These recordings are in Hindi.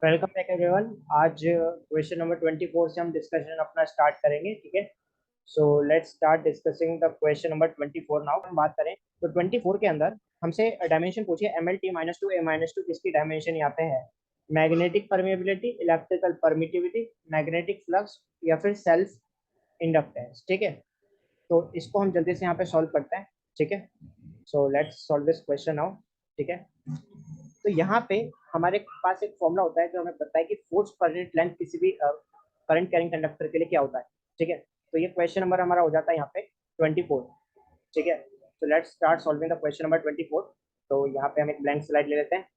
Welcome back everyone. आज क्वेश्चन नंबर 24 से हम डिस्कशन अपना स्टार्ट करेंगे। ठीक है, so let's start discussing the question number 24। Now हम बात करें तो 24 के अंदर हमसे डायमेंशन पूछिए ML T-2 A-2 किसकी डायमेंशन यहाँ पे है। Magnetic permeability, electrical permittivity, magnetic flux या फिर सेल्फ इंडक्टेंस। ठीक है, तो इसको हम जल्दी से यहाँ पे सॉल्व करते हैं। ठीक है, so let's solve this question now. ठीक है, तो यहाँ पे हमारे पास एक फॉर्मूला होता है जो हमें पता है कि फोर्स पर यूनिट लेंथ किसी भी करंट कैरिंग कंडक्टर के लिए क्या होता है। ठीक है, तो ये क्वेश्चन नंबर हमारा हो जाता है यहाँ पे 24। ठीक है, तो let's start solving the question number 24। तो यहाँ पे हम एक ब्लैंक स्लाइड ले लेते हैं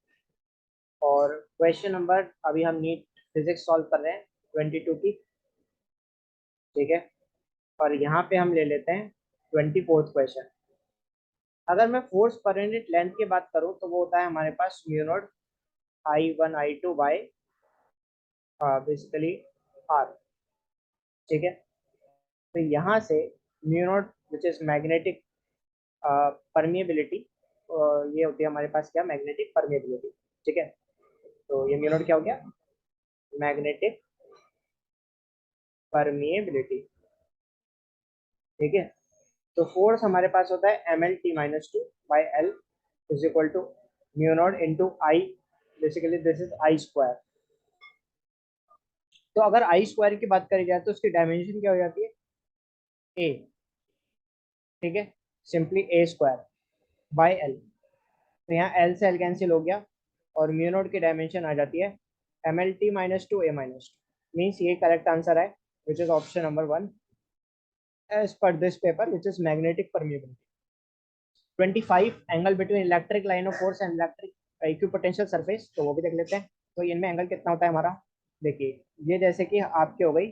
और क्वेश्चन नंबर अभी हम नीट फिजिक्स सॉल्व कर रहे हैं 22 की। ठीक है, और यहाँ पे हम ले लेते हैं 24th क्वेश्चन। अगर मैं फोर्स पर यूनिट लेंथ की बात करूँ तो वो होता है हमारे पास mu not I1 I2 by basically are. ठीक है, तो यहाँ से mu not which is magnetic permeability, ये होती है हमारे पास क्या, मैग्नेटिक परमिएबिलिटी। ठीक है, तो ये म्यू नॉट क्या हो गया, मैग्नेटिक परमिएबिलिटी। ठीक है, तो फोर्स हमारे पास होता है ML T-2 by L is equal to mu naught into I, basically this is I square. तो अगर आई स्क्वायर की बात करी जाए तो उसकी डायमेंशन क्या हो जाती है, ए। ठीक है, simply A square by L. तो यहाँ एल से एल कैंसिल हो गया और म्यू नोट की डायमेंशन आ जाती है ML T-2 A-2। मीन्स ये करेक्ट आंसर है which is option number 1 as per this paper which is magnetic permeability. 25 angle between electric line of force and electric equipotential surface, तो वो भी देख लेते हैं। तो इनमें एंगल कितना होता है हमारा, देखिए ये जैसे कि आपकी हो गई,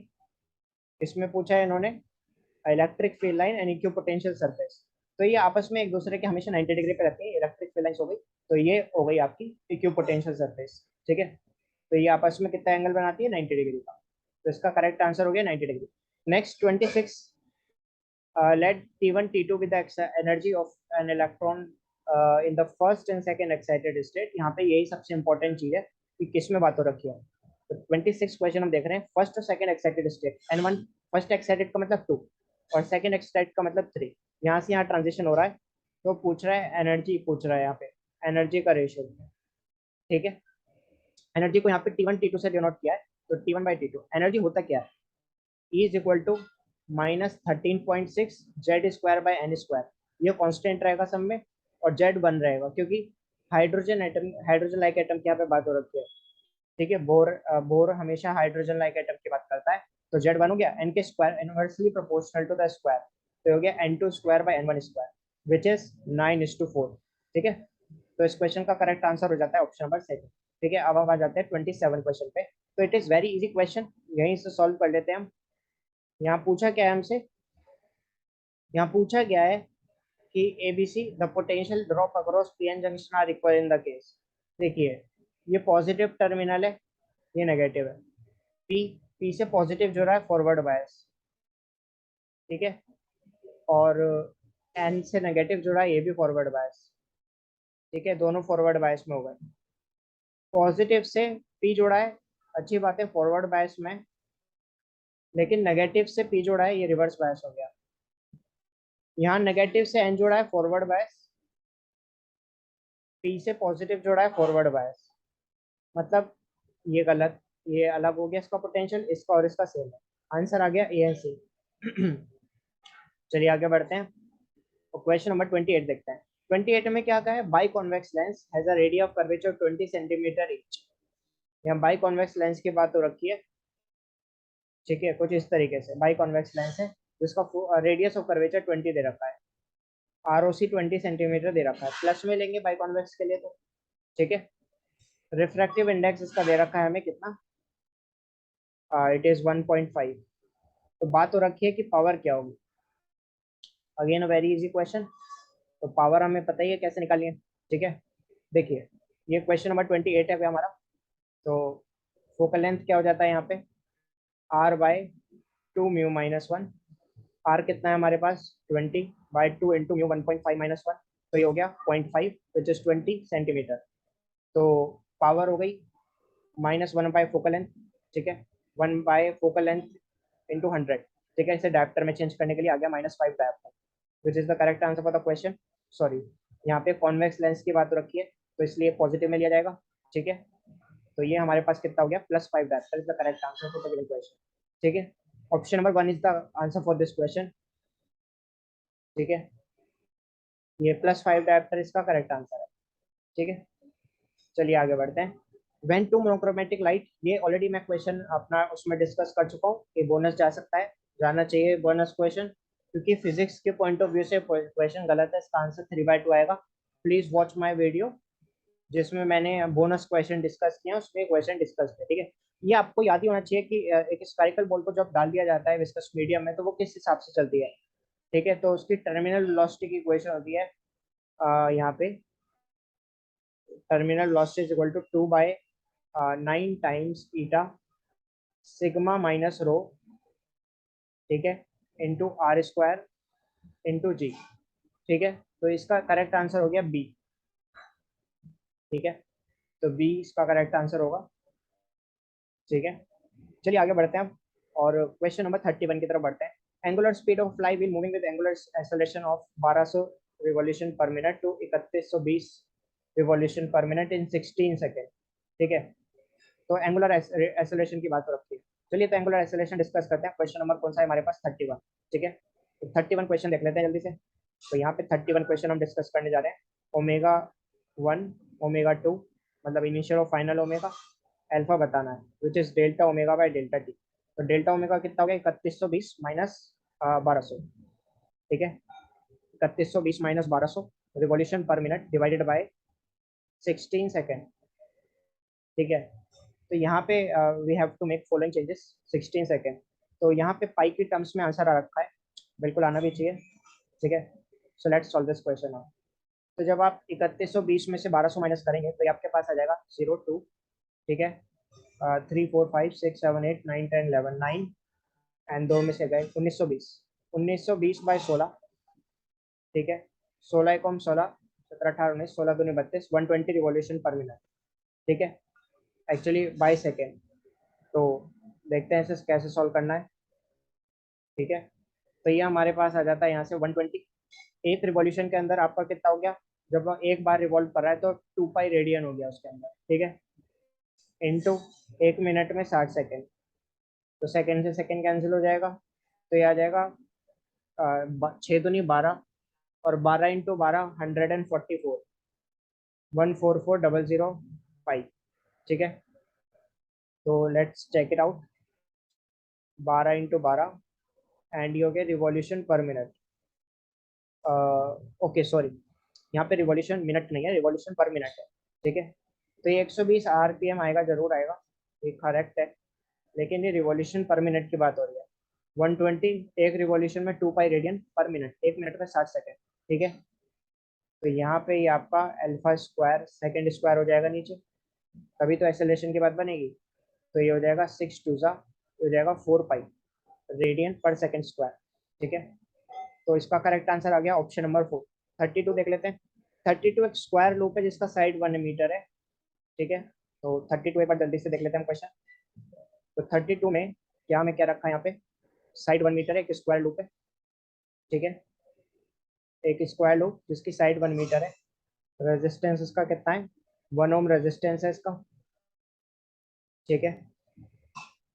इसमें पूछा है इन्होंने electric field line and equipotential surface, तो ये आपस में एक दूसरे के हमेशा 90 डिग्री पे रहती है। इलेक्ट्रिक फील्ड लाइन हो गई, तो ये हो गई आपकी इक्विपोटेंशियल सरफेस। ठीक है, तो ये आपस में कितना एंगल बनाती है, 90 डिग्री का। तो इसका करेक्ट आंसर हो गया 90 degree. Next 26, let T1 T2 with the energy of an electron in the first and second excited state. यहाँ पे यही सबसे इंपॉर्टेंट चीज है कि किस में बात हो रखी है। तो 26 क्वेश्चन हम देख रहे हैं, फर्स्ट और second excited state N1। First excited का मतलब 2 और सेकंड एक्साइटेड का मतलब 3। यहाँ से यहाँ ट्रांजिशन हो रहा है, तो पूछ रहा है एनर्जी, पूछ रहा है यहाँ पे एनर्जी का रेशियो। ठीक है, एनर्जी को यहाँ पे T1 T2 से डिनोट किया है, तो T1/T2 एनर्जी होता क्या है, E is equal to -13.6 Z square by n square. ये कांस्टेंट रहेगा सब में और जेड बन रहेगा क्योंकि hydrogen atom, hydrogen like atom की यहाँ पे बात हो रखी है। ठीक है, बोर हमेशा हाइड्रोजन लाइक एटम की बात करता है, तो जेड वन हो गया एन के square inversely proportional to the square, तो हो गया N2 square by N1 square which is 9:4। ठीक है, तो इस क्वेश्चन का करेक्ट आंसर हो जाता है ऑप्शन नंबर 7। ठीक है, अब हम आ जाते हैं 27 क्वेश्चन पे। तो it is very easy question, यहीं से सॉल्व कर लेते हैं हम। यहाँ पूछा क्या है हमसे, यहाँ पूछा गया है कि ABC the potential drop across PN junction are equal in the case. देखिए ये पॉजिटिव टर्मिनल है, ये नेगेटिव है। पी पी से पॉजिटिव जो रहा है फॉरवर्ड बायस। ठीक है, और एन से नेगेटिव जुड़ा है, ये भी फॉरवर्ड बायस। ठीक है, दोनों फॉरवर्ड बायस में हो गए। पॉजिटिव से पी जोड़ा है, अच्छी बात है फॉरवर्ड बायस में, लेकिन नेगेटिव से पी जोड़ा है, ये रिवर्स बायस हो गया। यहाँ नेगेटिव से एन जोड़ा है फॉरवर्ड बायस, पी से पॉजिटिव जोड़ा है फॉरवर्ड बायस, मतलब ये गलत, ये अलग हो गया इसका पोटेंशियल, इसका और इसका सेम है। आंसर आ गया ए एंड सी। चलिए आगे बढ़ते हैं और क्वेश्चन नंबर 28 देखते हैं। 28 में क्या कहा है, by convex lens has a radius of curvature 20 centimetre each. यहाँ बाई कॉन्वेक्स लेंस की बात हो रखी है। ठीक है, कुछ इस तरीके से बाई कॉन्वेक्स लेंस है जिसका रेडियस ऑफ कर्वेचर 20 दे रखा है, ROC 20 सेंटीमीटर दे रखा है, प्लस में लेंगे बाई कॉन्वेक्स के लिए तो। ठीक है, रिफ्रैक्टिव इंडेक्स इसका दे रखा है हमें कितना, इट इज 1.5। तो बात हो रखी है कि पावर क्या होगी। अगेन वेरी इजी क्वेश्चन, तो पावर हमें पता ही है कैसे निकालिए। ठीक है, देखिए ये क्वेश्चन नंबर 28 है हमारा। तो फोकल लेंथ क्या हो जाता है यहाँ पे, R/2 μ-1। आर कितना है हमारे पास 20/2 इंटू म्यू 1.5 - 1, तो ये हो गया 0.5 विच इज 20 सेंटीमीटर। तो पावर हो गई माइनस 1 बाय फोकल लेंथ, ठीक है, 1 बाय फोकल लेंथ इंटू 100, ठीक है, इसे डायप्टर में चेंज करने के लिए आ गया -5 dioptre, which is the correct answer for the question. Sorry, यहाँ पे कॉन्वेक्स लेंस की बात हो रखी है, तो इसलिए पॉजिटिव में लिया जाएगा, ठीक है। तो ये हमारे पास कितना हो गया, +5 dioptre is the correct answer for the question, ठीक है। Option number 1 is the answer for this question, ठीक है, ये +5 डायप्टर इसका करेक्ट आंसर है, ठीक है। चलिए आगे बढ़ते हैं। व्हेन टू मोनोक्रोमेटिक लाइट, ये ऑलरेडी मैं क्वेश्चन अपना उसमें डिस्कस कर चुका हूँ, ये बोनस जा सकता है, जाना चाहिए बोनस क्वेश्चन, क्योंकि फिजिक्स के पॉइंट ऑफ व्यू से क्वेश्चन गलत है, इसका आंसर 3/2 आएगा। प्लीज वॉच माई वीडियो जिसमें मैंने बोनस क्वेश्चन डिस्कस किया, उसमें क्वेश्चन डिस्कस किया, ठीक है। ये आपको याद ही होना चाहिए कि एक स्फेरिकल बॉल को जब डाल दिया जाता है विस्कस मीडियम में, तो वो किस हिसाब से चलती है, ठीक है। तो उसकी टर्मिनल वेलोसिटी की इक्वेशन होती है यहाँ पे, terminal velocity is equal to 2/9 times eta sigma minus rho, ठीक है, इंटू R² इंटू जी, ठीक है। तो इसका करेक्ट आंसर हो गया बी, ठीक है, तो बी इसका करेक्ट आंसर होगा, ठीक है। चलिए आगे बढ़ते हैं और क्वेश्चन नंबर 31 की तरफ बढ़ते हैं। Angular speed of flywheel moving with angular acceleration of 1200 revolution per minute to 3120 revolution per minute in 16 second, ठीक है। तो एंगुलर एक्सेलरेशन की बात हो रखी है। चलिए तो एंगुलर एक्सेलरेशन डिस्कस करते हैं। क्वेश्चन नंबर कौन सा है हमारे पास, 31, ठीक है। तो 31 क्वेश्चन देख लेते हैं जल्दी से। तो यहाँ पे 31 क्वेश्चन हम डिस्कस करने जा रहे हैं। ओमेगा 1 ओमेगा 2 मतलब इनिशियल और फाइनल ओमेगा, अल्फा बताना है, which is delta omega by delta t. तो डेल्टा ओमेगा कितना हो गया, 3120 माइनस 1200, ठीक है, 3120 minus 1200 revolution per minute divided by 16 second, ठीक है। तो यहाँ पे we have to make following changes, 16 second. तो यहाँ पे पाई की टर्म्स में आंसर आ रखा है, बिल्कुल आना भी चाहिए, ठीक है। So let's solve this question now. तो जब आप 3120 में से 1200 माइनस करेंगे तो ये आपके पास आ जाएगा 0 2, ठीक है, 3 4 5 6 7 8 9 10 11 9 एंड 2 में से गए 1920, 1920/16, ठीक है, 16 को हम 16 17 18 19 16 दूनी 32 120 रिवॉल्यूशन पर मिनट, ठीक है, एक्चुअली बाई सेकेंड। तो देखते हैं इसे कैसे सॉल्व करना है, ठीक है। तो ये हमारे पास आ जाता है यहाँ से 120, एक रिवॉल्यूशन के अंदर आपका कितना हो गया, जब वो एक बार रिवॉल्व कर रहा है तो 2 पाई रेडियन हो गया उसके अंदर, ठीक है, इनटू एक मिनट में 60 सेकेंड। तो सेकेंड से सेकेंड कैंसिल हो जाएगा, तो ये आ जाएगा 6 दूनी 12 और 12 × 12 144, 144005, ठीक है। तो let's check it out, 12 × 12 and ये हो गया revolution per minute, okay sorry, यहाँ पे रिवॉल्यूशन मिनट नहीं है, रिवॉल्यूशन पर मिनट है, ठीक है। तो ये 120 RPM आएगा, जरूर आएगा, ये करेक्ट है, लेकिन ये रिवॉल्यूशन पर मिनट की बात हो रही है। 120 एक रिवॉल्यूशन में 2 पाई रेडियन पर मिनट, एक मिनट में 60 सेकेंड, ठीक है। तो यहाँ पे ये आपका अल्फा स्क्वायर सेकेंड स्क्वायर हो जाएगा नीचे, तभी तो एक्सेलरेशन की बात बनेगी। तो ये हो जाएगा 6 2 ज़ा, हो जाएगा 4 पाई रेडियन पर सेकेंड स्क्वायर, ठीक है। तो इसका करेक्ट आंसर आ गया ऑप्शन नंबर 4। 32 देख लेते हैं। 32 एक स्क्वायर लूप है जिसका साइड 1 मीटर है, ठीक है। तो 32 एक बार जल्दी से देख लेते हैं क्वेश्चन। तो 32 में क्या हमें क्या रखा है, यहाँ पे साइड 1 मीटर है, एक स्क्वायर लूप है, ठीक है, एक स्क्वायर लूप जिसकी साइड 1 मीटर है। रेजिस्टेंस इसका कितना है, 1 ओम रेजिस्टेंस है इसका, ठीक है।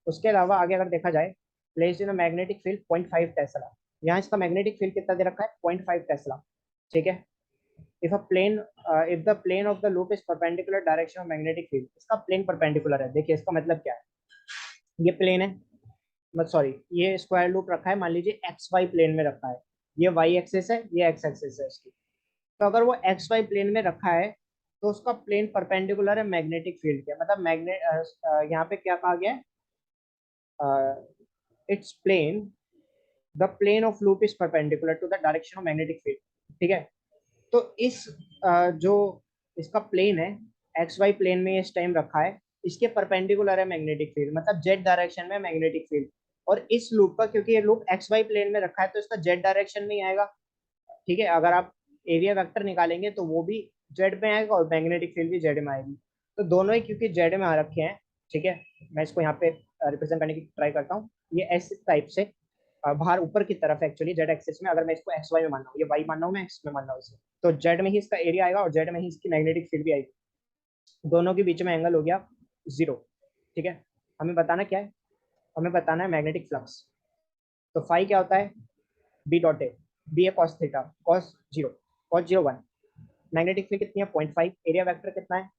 उसके अलावा आगे अगर देखा जाए, place in magnetic field 0.5 Tesla, यहाँ इसका मैग्नेटिक फील्ड कितना दे रखा है, 0.5 टेस्ला, ठीक है। If a plane if the plane of the loop is perpendicular direction of magnetic field, इसका प्लेन परपेंडिकुलर है, देखिए इसका मतलब क्या है, ये प्लेन है, मतलब सॉरी ये स्क्वायर लूप रखा है, मान लीजिए एक्स वाई प्लेन में रखा है, ये वाई एक्सिस है, ये एक्स एक्सिस है इसकी। तो अगर वो एक्स वाई प्लेन में रखा है तो उसका प्लेन परपेंडिकुलर है मैग्नेटिक फील्ड के, मतलब मैग्नेट यहाँ पे क्या कहा गया है, it's plane, the plane of loop is perpendicular to the direction of magnetic field, ठीक है। तो इस जो इसका प्लेन है, एक्स वाई प्लेन में इस टाइम रखा है, इसके परपेंडिकुलर है मैग्नेटिक फील्ड, मतलब जेड डायरेक्शन में मैग्नेटिक फील्ड। और इस लूप का, क्योंकि ये लूप एक्स वाई प्लेन में रखा है, तो इसका जेड डायरेक्शन में ही आएगा, ठीक है। अगर आप एरिया वेक्टर निकालेंगे तो वो भी जेड में आएगा और मैग्नेटिक फील्ड भी जेड में आएगी। तो दोनों ही क्योंकि जेड में आ रखे हैं, ठीक है, मैं इसको यहाँ पे रिप्रेजेंट करने की ट्राई करता हूँ। ये एस टाइप से बाहर ऊपर की तरफ एक्चुअली जेड एक्सिस में, अगर मैं इसको एक्स वाई में मान रहा हूँ, ये वाई मान रहा हूँ, मैं एक्स में मान रहा हूँ इसे, तो जेड में ही इसका एरिया आएगा और जेड में ही इसकी मैग्नेटिक फील्ड भी आएगी। दोनों के बीच में एंगल हो गया 0। ठीक है, हमें बताना क्या है, हमें बताना है मैग्नेटिक फ्लक्स। तो फाई क्या होता है, B dot A, B A cos theta, cos zero 1। Magnetic field कितनी है 0.5, एरिया वेक्टर कितना है,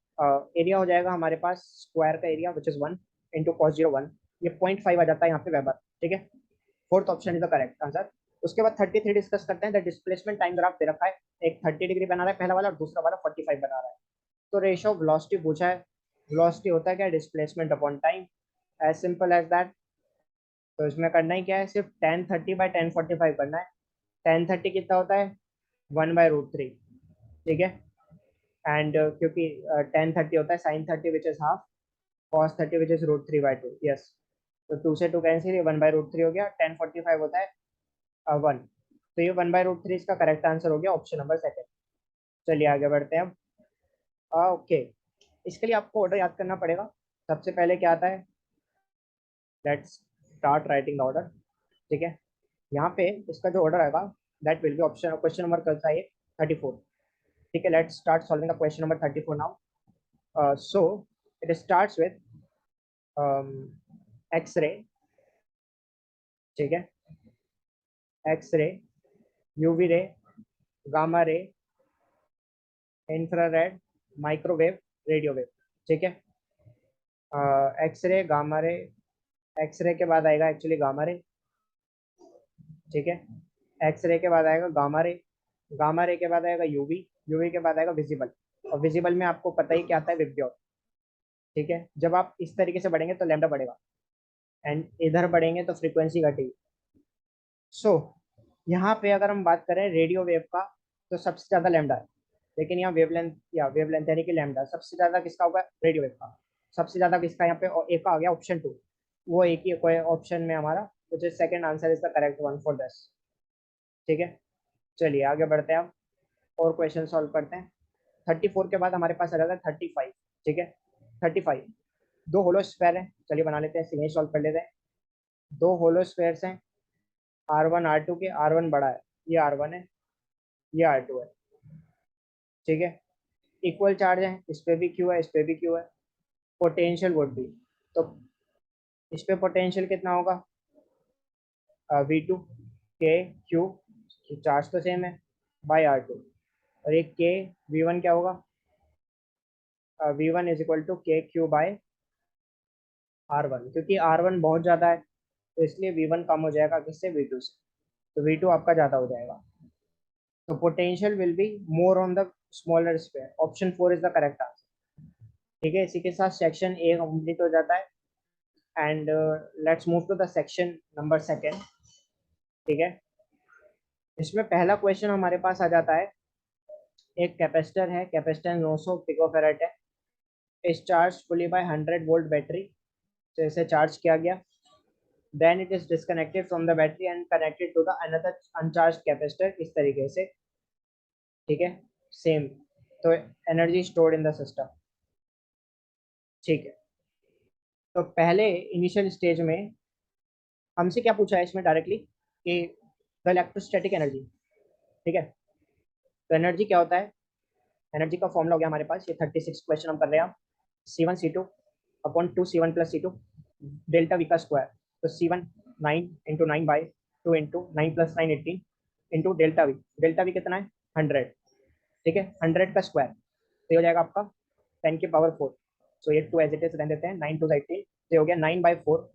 एरिया हो जाएगा हमारे पास स्क्वायर का area which is 1 into cos zero 1, ये 0.5 आ जाता है यहाँ पे वेबर। ठीक है, fourth option is the correct answer. उसके बाद 33 डिस्कस करते हैं। द डिस्प्लेसमेंट टाइम ग्राफ दे रखा है, एक 30 डिग्री बना रहा है पहला वाला और दूसरा वाला 45 बना रहा है। तो रेशियो ऑफ वेलोसिटी पूछा है, वेलोसिटी होता है क्या, displacement upon time, as simple as that. तो इसमें करना ही क्या है, सिर्फ 1030 बाई 1045 करना है। 1030 कितना होता है 1/√3। ठीक है, एंड क्योंकि 1030 होता है sine 30 which is half, cos 30 which is √3/2। Yes, तो 2 से 2 कैंसिल, ये 1/√3 हो गया। 1045 होता है 1, तो ये 1/√3 इसका करेक्ट आंसर हो गया, ऑप्शन नंबर सेकंड। चलिए आगे बढ़ते हैं अब। ओके, इसके लिए आपको ऑर्डर याद करना पड़ेगा। सबसे पहले क्या आता है, let's start writing the order. ठीक है, यहाँ पे इसका जो ऑर्डर आएगा that will be option, question number कौन सा है, 34। ठीक है, let's start solving the question number 34 now. So it starts with x ray. ठीक है, x ray, UV ray, gamma ray, infrared, microwave, radio wave. ठीक है, एक्सरे, गामा रे, एक्सरे के बाद आएगा एक्चुअली गामा रे। ठीक है, एक्सरे के बाद आएगा गामा रे, गामा रे के बाद आएगा यूवी, यूवी के बाद आएगा विजिबल, और विजिबल में आपको पता ही क्या आता है, विबग्योर। ठीक है, जब आप इस तरीके से बढ़ेंगे तो लैम्डा बढ़ेगा, एंड इधर बढ़ेंगे तो फ्रीक्वेंसी घटेगी। सो यहाँ पे अगर हम बात करें रेडियो वेव का, तो सबसे ज्यादा लैम्डा है, लेकिन यहाँ वेवलेंथ, या वेवलेंथ यानी कि लैम्डा सबसे ज्यादा किसका होगा, रेडियो वेव का। सबसे ज्यादा किसका यहाँ पे, और एक आ गया ऑप्शन 2, वो एक ही कोई ऑप्शन में हमारा, which is second answer is the correct one for this. ठीक है, चलिए आगे बढ़ते हैं अब और क्वेश्चन सॉल्व करते हैं। 34 के बाद हमारे पास आ जाता है 35। ठीक है, 35, दो होलो स्फेयर है, चलिए बना लेते हैं, सीधे सॉल्व कर लेते हैं। दो होलो स्फेयर्स हैं, R1 R2 के, R1 बड़ा है, ये R1 है, ये R2 है। ठीक है, इक्वल चार्ज है, इस पे भी क्यू है, इस पे भी क्यू है। पोटेंशियल वुड भी, तो इस पे पोटेंशियल कितना होगा, V2 के क्यू, चार्ज तो सेम है, बाई R2। और एक के V1 क्या होगा, V1 इज इक्वल टू के क्यू बाय R1, क्योंकि R1 बहुत ज़्यादा है तो इसलिए V1 कम हो जाएगा किससे, V2 से, तो V2 आपका ज़्यादा हो जाएगा। तो potential will be more on the smaller square, option 4 is the correct answer. ठीक है, इसी के साथ सेक्शन ए कंप्लीट हो जाता है, and let's move to the section number second. ठीक है, इसमें पहला क्वेश्चन हमारे पास आ जाता है, एक कैपेसिटर है, कैपेसिटर 900 पिकोफैरेड है, इस charge fully by 100 volt battery से इसे चार्ज किया गया, then it is disconnected from the battery and connected to the another uncharged capacitor, इस तरीके से। ठीक है, सेम, तो energy stored in the system. ठीक है, तो पहले इनिशियल स्टेज में हमसे क्या पूछा है इसमें डायरेक्टली, कि द इलेक्ट्रोस्टैटिक एनर्जी। ठीक है, तो एनर्जी क्या होता है, एनर्जी का फॉर्मूला हो गया हमारे पास, ये 36 क्वेश्चन हम कर रहे हैं, C1 C2 upon 2 C1 + C2 delta we का स्क्वायर। तो C1 9 into 9/2 into 9 + 9 18 into delta we, delta we कितना है 100। ठीक है, 100 का स्क्वायर, तो ये हो जाएगा आपका 10⁴। सो ये 2 एज इट इज रह देते हैं, 9 × 2 = 18, तो ये हो गया 9/4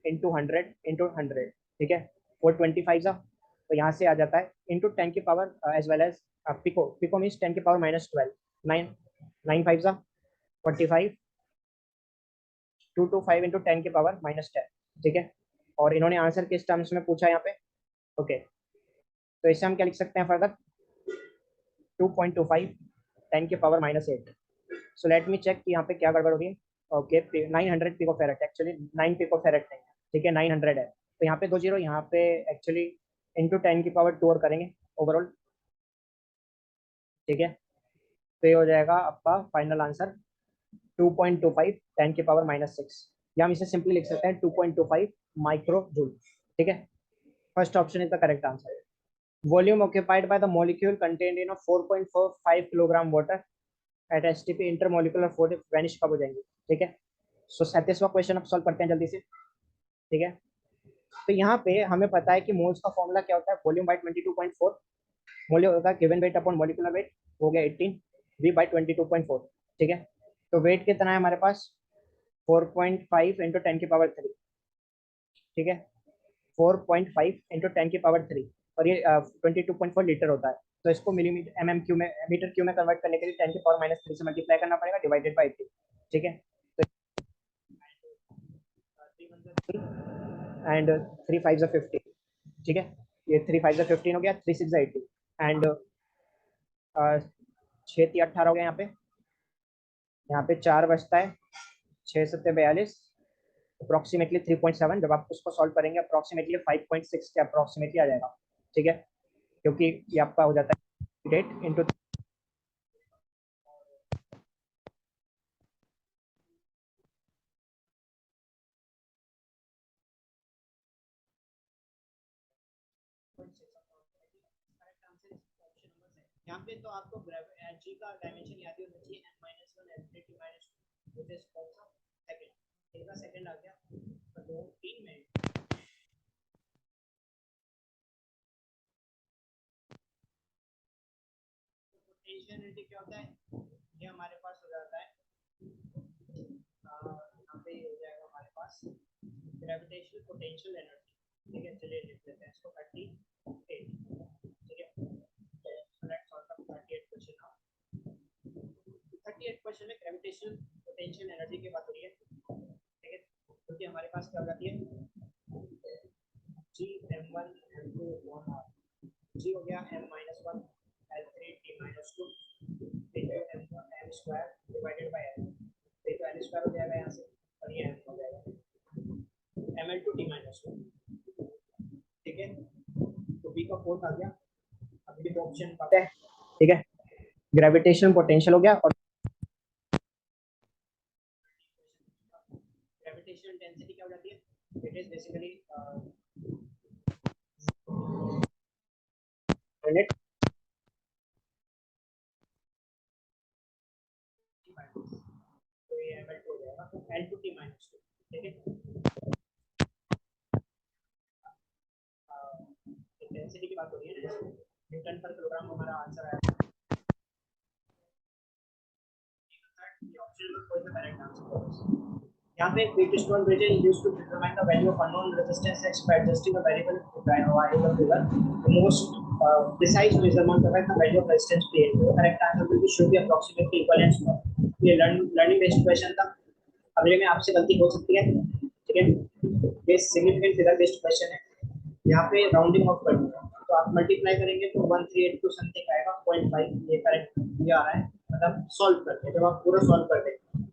इंटू 100 इंटू 100। ठीक है, 425 सा, तो यहाँ से आ जाता है into 10 as well as pico, pico means 10⁻⁻12, 9 9 5 सा 45, 225 इंटू 10⁻⁻10। ठीक है, और इन्होंने आंसर किस टर्म्स में पूछा है यहाँ पे, ओके, तो इससे हम क्या लिख सकते हैं further, 2.25 10⁻⁻8। So let me check कि यहाँ पे क्या गड़बड़ हो रही है। Okay, 900 pico farad, actually 9 pico farad नहीं है। ठीक है, 900 है, तो यहाँ पे 2 जीरो, यहाँ पे एक्चुअली इंटू 10⁻2 और करेंगे ओवरऑल। ठीक है, तो ये हो जाएगा आपका फाइनल आंसर 2.25 10 की पावर -6, या हम इसे सिंपली लिख सकते हैं 2.25 माइक्रो जूल। ठीक है, first option is the correct answer. Volume occupied by the molecule contained in 4.45 kilogram water at STP intermolecular force vanish कब हो जाएंगे। ठीक है, सो 37वां क्वेश्चन अब सॉल्व करते हैं जल्दी से। ठीक है, तो यहाँ पे हमें पता है कि मोल्स का फॉर्मूला क्या होता है, वॉल्यूम बाय 22.4, मोल होगा given weight upon molecular weight, हो गया 18, वी बाय 22.4। ठीक है, तो वेट कितना है हमारे पास, 4.5 इंटू 10 की पावर 3। ठीक है, 4.5 इंटू 10 की पावर 3, और ये 22.4 लीटर होता है। तो इसको मिलीमीटर एम एम क्यू में मीटर क्यू में कन्वर्ट करने के लिए 10 की पावर -3 से मल्टीप्लाई करना पड़ेगा, डिवाइडेड बाई 18। ठीक है, एंड 3 5 15। ठीक है, ये 3 5 15 हो गया, 3 6 18, एंड 6 18 हो गया। यहाँ पे 4 बचता है, 6 7 42, अप्रोक्सीमेटली 3.7। जब आप उसको सॉल्व करेंगे अप्रोक्सीमेटली 5.6 के अप्रोक्सीमेटली आ जाएगा। ठीक है, क्योंकि ये आपका हो जाता है डेट इंटू यहाँ पे। तो आपको जी का डायमेंशन याद ही होना चाहिए, n-1 n-2 which is कौन सा, सेकंड। इनका सेकंड आ गया, तो 2 3 में पोटेंशियल एनर्जी क्या होता है, ये हमारे पास हो जाता है, यहाँ पे हो जाएगा हमारे पास ग्रेविटेशनल पोटेंशियल एनर्जी। ठीक है, चलिए लिख लेते हैं इसको 38। ठीक है, so let's solve the 38 question now. 38 question में ग्रेविटेशनल पोटेंशियल एनर्जी की बात हो रही है। ठीक है, क्योंकि हमारे पास क्या हो जाती है, जी m1 m2 1r, जी हो गया m-1 l3 t-2 into m1 m square divided by l, तो l स्क्वायर हो जाएगा यहाँ से, और ये m हो जाएगा ml2 t-2। ठीक है, तो बी का फोर्थ आ गया। अभी ऑप्शन पता है। ठीक है, ग्रेविटेशनल पोटेंशियल हो गया, और ग्रेविटेशनल डेंसिटी क्या हो जाती है, इट इज बेसिकली यूनिट, तो ये ml2 हो जाएगा, तो l2 t-2। ठीक है, डेंसिटी की बात हो रही है, न्यूटन पर किलोग्राम हमारा आंसर आया। ऑप्शन में कोई सा करेक्ट आंसर। यहाँ पे Wheatstone bridge is used to determine the value of unknown resistance x by adjusting the variable variable figure. The most precise measurement of the value of resistance P. The correct answer will be should be approximately equal and small. ये लर्निंग बेस्ड क्वेश्चन था, अगले में आपसे गलती हो सकती है। ठीक है, ये सिग्निफिकेंट फिगर बेस्ड क्वेश्चन है, यहाँ पे राउंडिंग ऑफ करनी है, तो आप मल्टीप्लाई करेंगे तो 1382 समथिंग आएगा, 0.5 ये करेक्ट ये आ रहा है, मतलब सॉल्व करते हैं जब आप पूरा सॉल्व कर देंगे।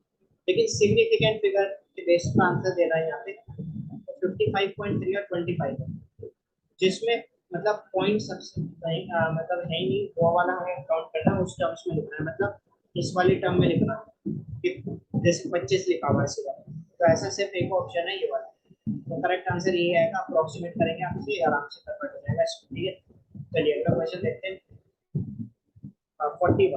लेकिन सिग्निफिकेंट फिगर के बेस पर आंसर दे रहा है यहाँ पे 55.3 और 25 है, जिसमें मतलब पॉइंट सबसे नहीं मतलब है ही नहीं, वो वाला हमें काउंट करना है, उस टर्म्स में लिखना है, मतलब इस वाली टर्म में लिखना है कि जैसे 25 लिखा हुआ है सीधा, तो ऐसा सिर्फ एक ऑप्शन है ये वाला। तो करेक्ट आंसर यही आएगा, अप्रोक्सीमेट करेंगे आपसे आराम से कन्वर्ट हो जाएगा। ठीक है, चलिए अगला क्वेश्चन देखते हैं। 41